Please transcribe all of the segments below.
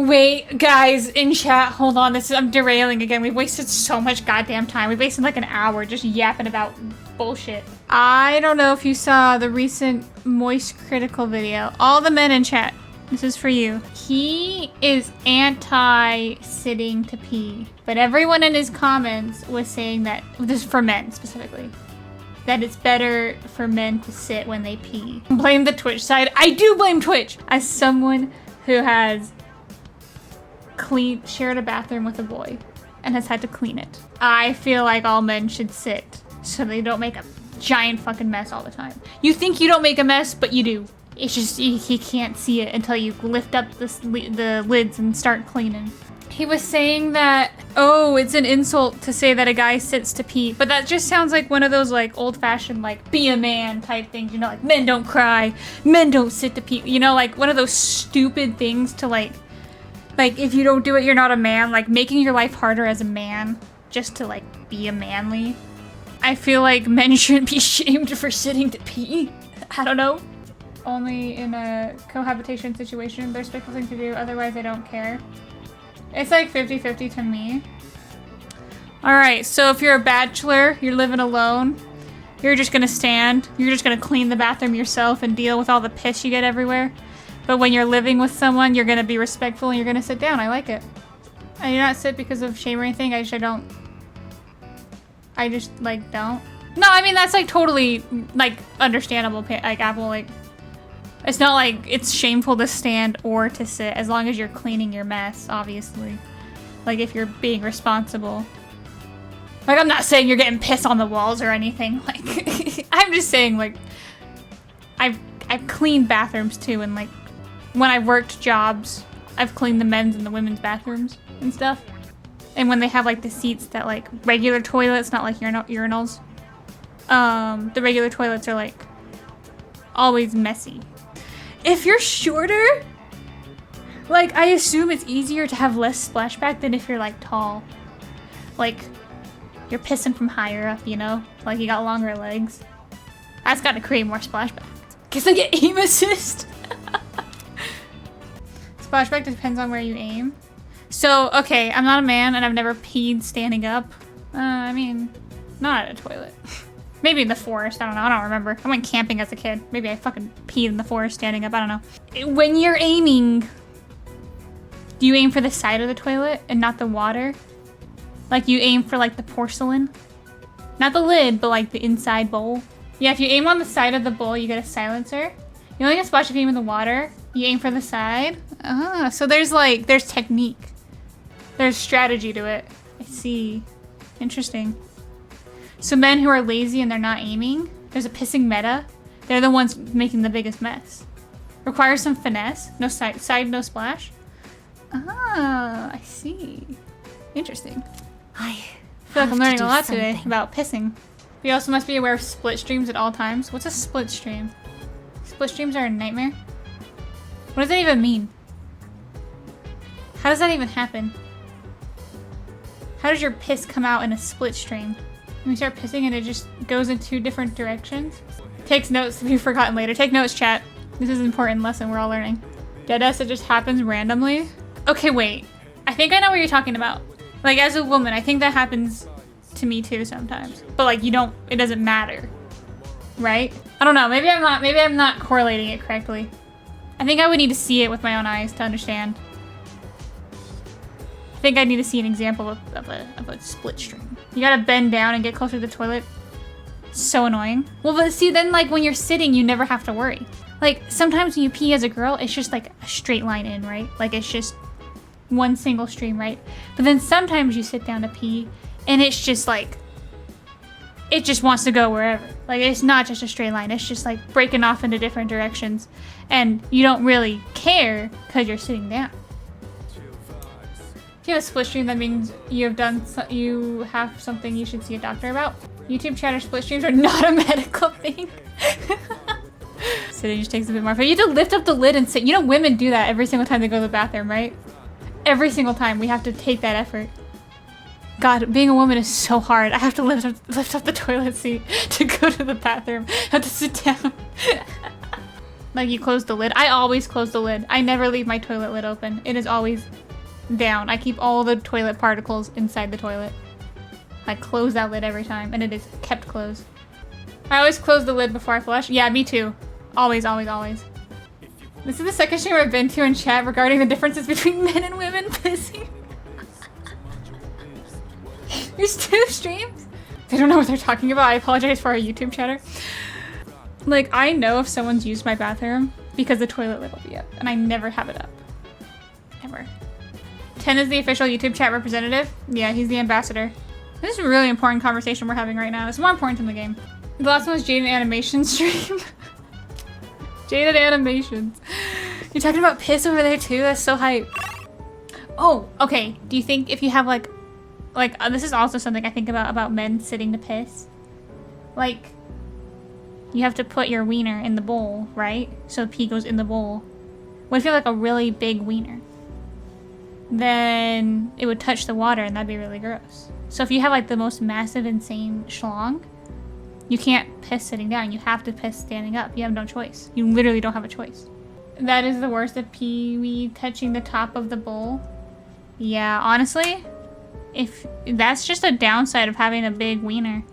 Wait, guys, in chat, hold on. I'm derailing again. We've wasted so much goddamn time. We've wasted like an hour just yapping about bullshit. I don't know if you saw the recent Moist Critical video. All the men in chat, this is for you. He is anti-sitting to pee, but everyone in his comments was saying that, this is for men specifically, that it's better for men to sit when they pee. Blame the Twitch side. I do blame Twitch! As someone who has shared a bathroom with a boy and has had to clean it, I feel like all men should sit so they don't make a giant fucking mess all the time. You think you don't make a mess, but you do. It's just he can't see it until you lift up the lids and start cleaning. He was saying that, oh, it's an insult to say that a guy sits to pee, but that just sounds like one of those like old-fashioned like be a man type things, you know, like men don't cry, men don't sit to pee, you know, like one of those stupid things to like if you don't do it, you're not a man, like making your life harder as a man just to like be a manly. I feel like men shouldn't be shamed for sitting to pee. I don't know. Only in a cohabitation situation, there's special thing to do, otherwise I don't care. It's like 50-50 to me. Alright, so if you're a bachelor, you're living alone, you're just gonna stand, you're just gonna clean the bathroom yourself and deal with all the piss you get everywhere. But when you're living with someone, you're gonna be respectful and you're gonna sit down. I like it. I do not sit because of shame or anything, I just like don't. No, I mean that's like totally like understandable, like Apple, like it's not like it's shameful to stand or to sit as long as you're cleaning your mess, obviously. Like if you're being responsible. Like I'm not saying you're getting piss on the walls or anything, like I'm just saying like I've cleaned bathrooms too, and like when I worked jobs, I've cleaned the men's and the women's bathrooms and stuff. And when they have like the seats that like regular toilets, not like urinals, the regular toilets are like always messy. If you're shorter, like I assume it's easier to have less splashback than if you're like tall. Like you're pissing from higher up, you know? Like you got longer legs. That's gotta create more splashback. Guess I get aim assist. Splashback depends on where you aim. So, okay, I'm not a man and I've never peed standing up. I mean, not at a toilet. Maybe in the forest, I don't remember. I went camping as a kid. Maybe I fucking peed in the forest standing up, I don't know. When you're aiming, do you aim for the side of the toilet and not the water? Like you aim for like the porcelain? Not the lid, but like the inside bowl. Yeah, if you aim on the side of the bowl, you get a silencer. You only get splash if you aim in the water. You aim for the side. Ah, so there's technique. There's strategy to it. I see. Interesting. So men who are lazy and they're not aiming, there's a pissing meta. They're the ones making the biggest mess. Requires some finesse. No side, no splash. Ah, I see. Interesting. I feel like I'm learning a lot today about pissing. We also must be aware of split streams at all times. What's a split stream? Split streams are a nightmare. What does that even mean? How does that even happen? How does your piss come out in a split stream? When you start pissing and it just goes in two different directions? Takes notes to be forgotten later. Take notes, chat. This is an important lesson we're all learning. Deadass, it just happens randomly? Okay, wait. I think I know what you're talking about. Like, as a woman, I think that happens to me too sometimes. But like, it doesn't matter. Right? I don't know, maybe I'm not correlating it correctly. I think I would need to see it with my own eyes to understand. I think I need to see an example of a split stream. You gotta bend down and get closer to the toilet. So annoying. Well, but see, then like when you're sitting, you never have to worry. Like sometimes when you pee as a girl, it's just like a straight line in, right? Like it's just one single stream, right? But then sometimes you sit down to pee and it's just like, it just wants to go wherever. Like it's not just a straight line, it's just like breaking off into different directions. And you don't really care because you're sitting down. If you have a split stream, that means you have something you should see a doctor about. YouTube chatter split streams are not a medical thing. Sitting just takes a bit more effort. You have to lift up the lid and sit. You know women do that every single time they go to the bathroom, right? Every single time we have to take that effort. God, being a woman is so hard. I have to lift up the toilet seat to go to the bathroom. I have to sit down. Like you close the lid. I always close the lid. I never leave my toilet lid open. It is always down. I keep all the toilet particles inside the toilet. I close that lid every time, and it is kept closed. I always close the lid before I flush. Yeah, me too. Always, always, always. This is the second stream I've been to in chat regarding the differences between men and women pissing. There's 2 streams? They don't know what they're talking about. I apologize for our YouTube chatter. Like, I know if someone's used my bathroom because the toilet lid will be up, and I never have it up. Never. 10 is the official YouTube chat representative. Yeah, he's the ambassador. This is a really important conversation we're having right now. It's more important than the game. The last one was Jaded Animation stream. Jaded Animations. You're talking about piss over there too? That's so hype. Oh, okay. Do you think if you have like this is also something I think about men sitting to piss. Like, you have to put your wiener in the bowl, right? So pee goes in the bowl. What if you have like a really big wiener? Then it would touch the water and that'd be really gross. So if you have like the most massive, insane schlong, you can't piss sitting down. You have to piss standing up. You have no choice. You literally don't have a choice. That is the worst, of pee-wee touching the top of the bowl. Yeah, honestly, if that's just a downside of having a big wiener.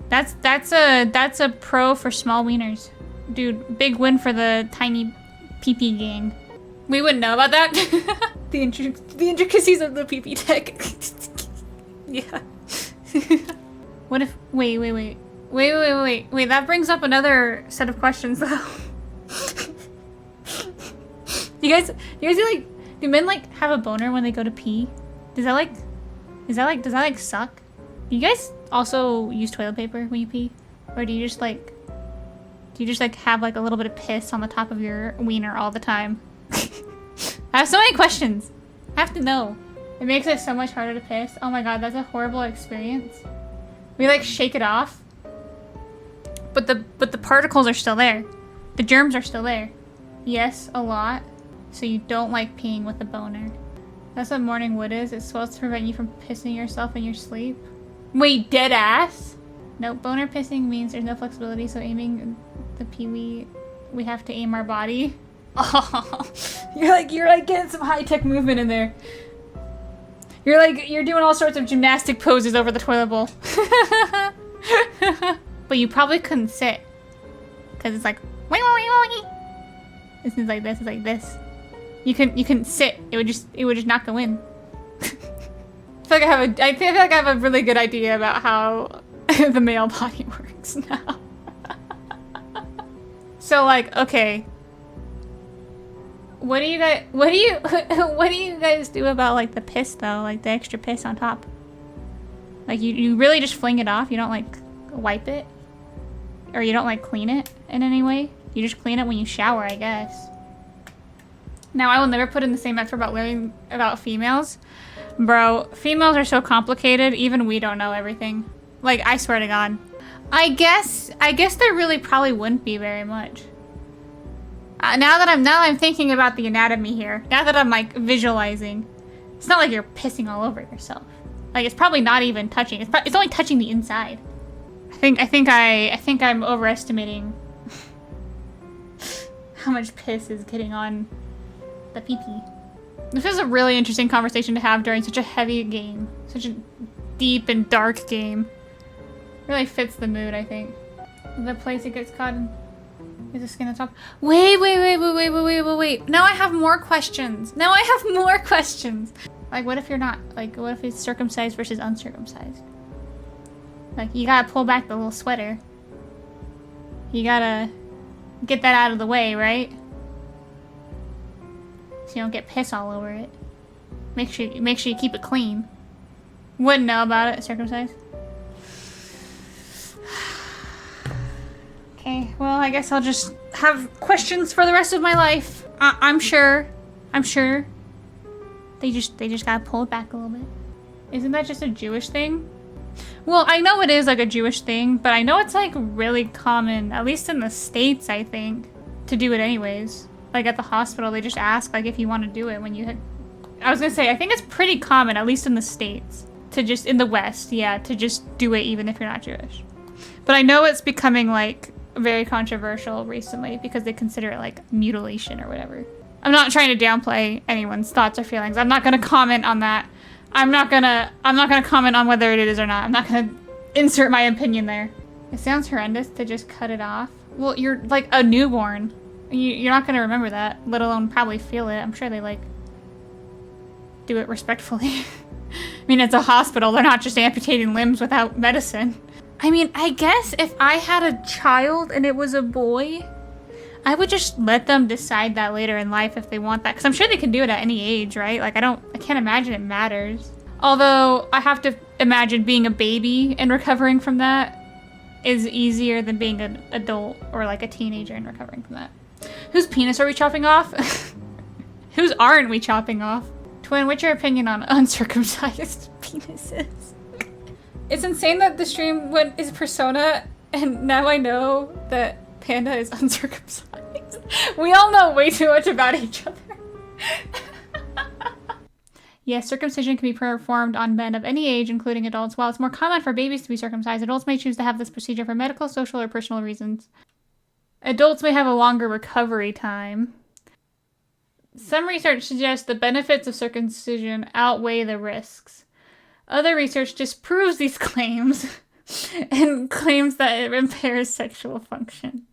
That's a pro for small wieners. Dude, big win for the tiny pee-pee gang. We wouldn't know about that. the intricacies of the pee-pee tech. Yeah. What if, wait, that brings up another set of questions though. You guys like, do men like have a boner when they go to pee? Does that suck? Do you guys also use toilet paper when you pee? Or do you just like have like a little bit of piss on the top of your wiener all the time? I have so many questions. I have to know. It makes it so much harder to piss. Oh my god, that's a horrible experience. We like shake it off. But the particles are still there. The germs are still there. Yes, a lot. So you don't like peeing with a boner. That's what morning wood is. It's supposed to prevent you from pissing yourself in your sleep. Wait, dead ass? Nope, boner pissing means there's no flexibility, so aiming the pee-wee, we have to aim our body. Oh, you're like getting some high-tech movement in there. You're doing all sorts of gymnastic poses over the toilet bowl. But you probably couldn't sit. Cause it's like, it's like this, it's like this. You couldn't sit. It would just not go in. I feel like I have a really good idea about how the male body works now. So like, okay. What do you guys do about like the piss though? Like the extra piss on top? Like you really just fling it off? You don't like wipe it? Or you don't like clean it in any way? You just clean it when you shower, I guess. Now I will never put in the same effort about learning about females. Bro, females are so complicated, even we don't know everything. Like, I swear to God. I guess there really probably wouldn't be very much. Now that I'm thinking about the anatomy here, now that I'm like visualizing, it's not like you're pissing all over yourself. Like it's probably not even touching. It's only touching the inside. I think I'm overestimating how much piss is getting on the pee-pee. This is a really interesting conversation to have during such a heavy game, such a deep and dark game. Really fits the mood, I think. The place it gets caught in. Is the skin on top? Wait. Now I have more questions. Like, what if you're not? Like, what if it's circumcised versus uncircumcised? Like, you gotta pull back the little sweater. You gotta get that out of the way, right? So you don't get piss all over it. Make sure you keep it clean. Wouldn't know about it, circumcised. Okay, well, I guess I'll just have questions for the rest of my life. I'm sure. They just gotta pull it back a little bit. Isn't that just a Jewish thing? Well, I know it is like a Jewish thing, but I know it's like really common, at least in the States, I think, to do it anyways. Like at the hospital, they just ask like if you want to do it when you I was gonna say, I think it's pretty common, at least in the States, to just, in the West, yeah, to just do it even if you're not Jewish. But I know it's becoming like very controversial recently because they consider it like mutilation or whatever. I'm not trying to downplay anyone's thoughts or feelings. I'm not gonna comment on that. I'm not gonna comment on whether it is or not. I'm not gonna insert my opinion there. It sounds horrendous to just cut it off. Well, you're like a newborn. You're not gonna remember that, let alone probably feel it. I'm sure they like do it respectfully. I mean, it's a hospital. They're not just amputating limbs without medicine. I mean, I guess if I had a child and it was a boy, I would just let them decide that later in life if they want that. Because I'm sure they can do it at any age, right? Like, I can't imagine it matters. Although, I have to imagine being a baby and recovering from that is easier than being an adult or like a teenager and recovering from that. Whose penis are we chopping off? Whose aren't we chopping off? Twin, what's your opinion on uncircumcised penises? It's insane that the stream is Persona, and now I know that Panda is uncircumcised. We all know way too much about each other. Yes, circumcision can be performed on men of any age, including adults. While it's more common for babies to be circumcised, adults may choose to have this procedure for medical, social, or personal reasons. Adults may have a longer recovery time. Some research suggests the benefits of circumcision outweigh the risks. Other research disproves these claims and claims that it impairs sexual function.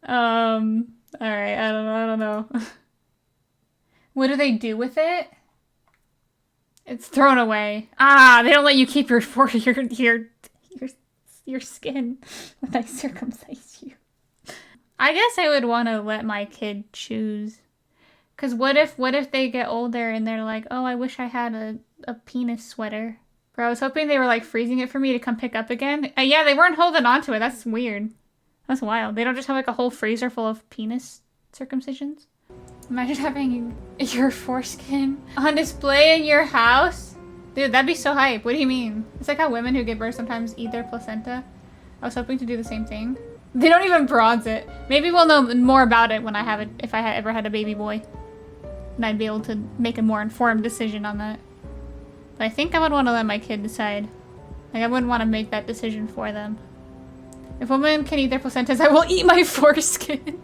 Alright, I don't know. What do they do with it? It's thrown away. Ah, they don't let you keep your skin when I circumcise you. I guess I would want to let my kid choose. Cause what if they get older and they're like, oh, I wish I had a penis sweater. Bro, I was hoping they were like freezing it for me to come pick up again. Yeah, they weren't holding on to it. That's weird. That's wild. They don't just have like a whole freezer full of penis circumcisions. Imagine having your foreskin on display in your house. Dude, that'd be so hype. What do you mean? It's like how women who give birth sometimes eat their placenta. I was hoping to do the same thing. They don't even bronze it. Maybe we'll know more about it when I have it, if I ever had a baby boy. And I'd be able to make a more informed decision on that. But I think I would want to let my kid decide. Like, I wouldn't want to make that decision for them. If women can eat their placentas, I will eat my foreskin.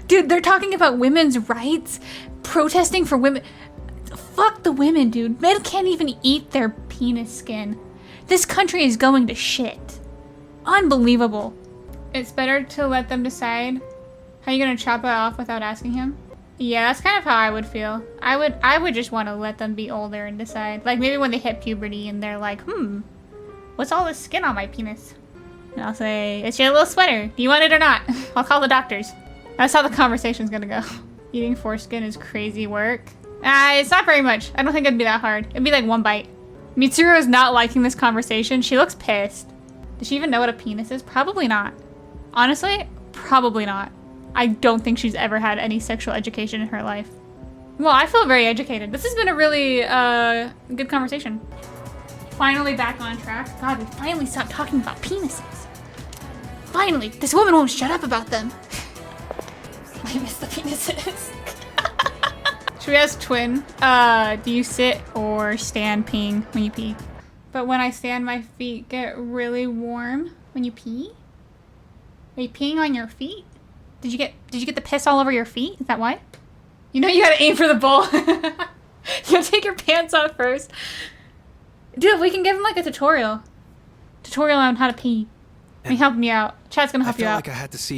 Dude, they're talking about women's rights, protesting for women. Fuck the women, dude. Men can't even eat their penis skin. This country is going to shit. Unbelievable. It's better to let them decide. How you gonna chop it off without asking him? Yeah, that's kind of how I would feel. I would just want to let them be older and decide. Like, maybe when they hit puberty and they're like, what's all this skin on my penis? And I'll say, it's your little sweater. Do you want it or not? I'll call the doctors. That's how the conversation's gonna go. Eating foreskin is crazy work. It's not very much. I don't think it'd be that hard. It'd be like one bite. Mitsuru is not liking this conversation. She looks pissed. Does she even know what a penis is? Probably not. Honestly, probably not. I don't think she's ever had any sexual education in her life. Well, I feel very educated. This has been a really good conversation. Finally back on track. God, we finally stopped talking about penises. Finally, this woman won't shut up about them. I miss the penises. Should we ask Twin? Do you sit or stand peeing when you pee? But when I stand, my feet get really warm when you pee. Are you peeing on your feet? Did you get the piss all over your feet? Is that why? You know you gotta aim for the bowl. You gotta take your pants off first. Dude, we can give him like a tutorial. Tutorial on how to pee. Let me help me out. Chat's gonna help you out. I felt like I had to see